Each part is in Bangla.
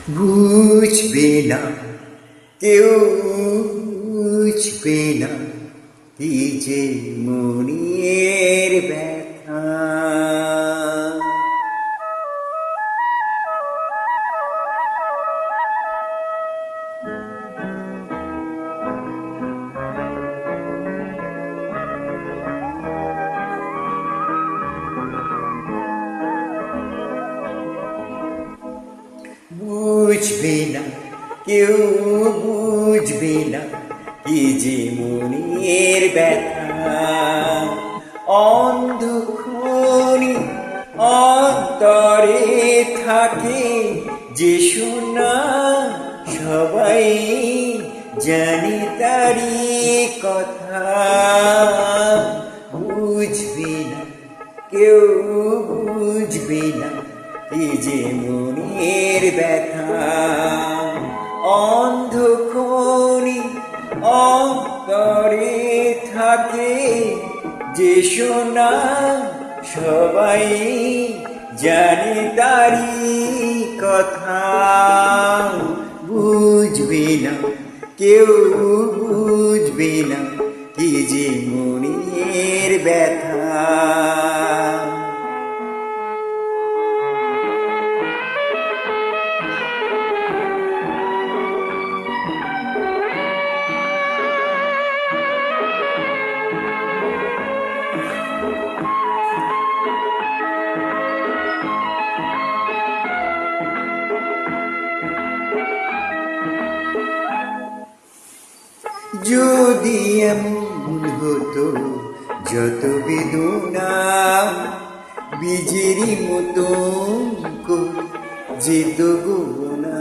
বুঝবে না কেউ, বুঝবে না কি যে মনের ব্যথা। বুঝবে না কেউ, বুঝবে না কি যে মনের ব্যথা। অন্ধক্ষণে অন্তরে থাকে যে শোনা, সবাই জানে তারি কথা। বুঝবে না কেউ, বুঝবে না কি যে মনের ব্যথা। অন্ধক্ষণে অন্তরে থাকে যে শোনা, সবাই জানে তারি কথা। বুঝবে না কেউ, বুঝবে না কি যে মনের ব্যথা। যদি এমন হতো যত বেদনা বীজেরই মতো যেত গোনা।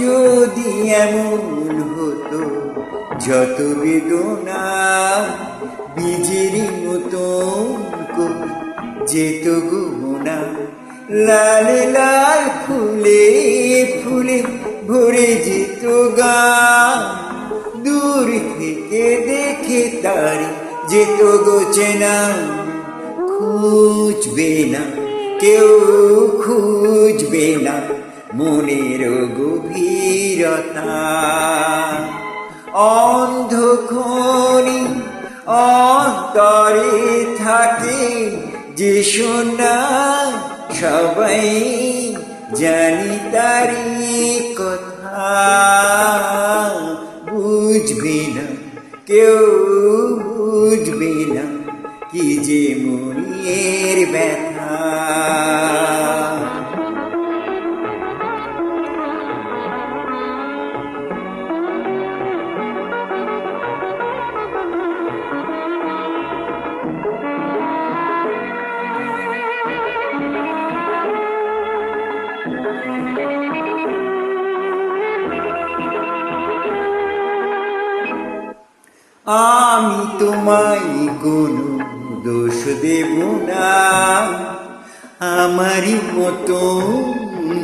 যদি এমন হতো যত বেদনা বীজেরই মতো যেত গোনা। লাল লাল ফুলে ফুলে ভরে যেত গান, দূর থেকে দেখে তারি যেত গোচেনা। খুঁজবে না কেউ, খুঁজবে না মনের গভীরতা। অন্ধক্ষণে অন্তরে থাকে যে শোনা, সবাই জানি তারি কথা। বুঝবে না কেউ, বুঝবে না কি যে মনের ব্যথা। আমি তোমায় কোনো দোষ দেব না, আমারই মতো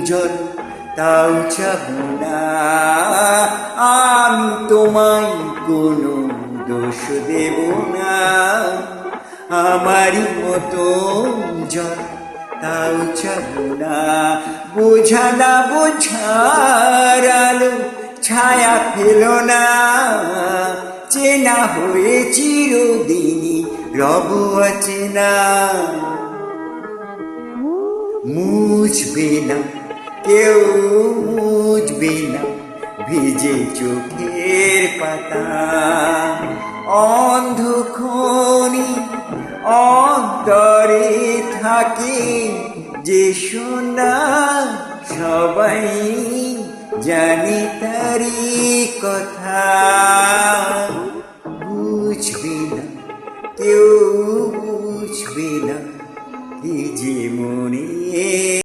জল তাও চাব না। আমি তোমায় কোনো দোষ দেব না, আমারই মতো জল তাও চাব না। বোঝা না বোঝার আলো ছায়া ফেলো না, চেনা হয়ে চিরদিনই রব অচেনা। মুছবে না কেউ, মুছবে না ভিজে চোখের পাতা। অন্ধক্ষণে অন্তরে থাকে যে শোনা, সবাই জানি তারি কথা।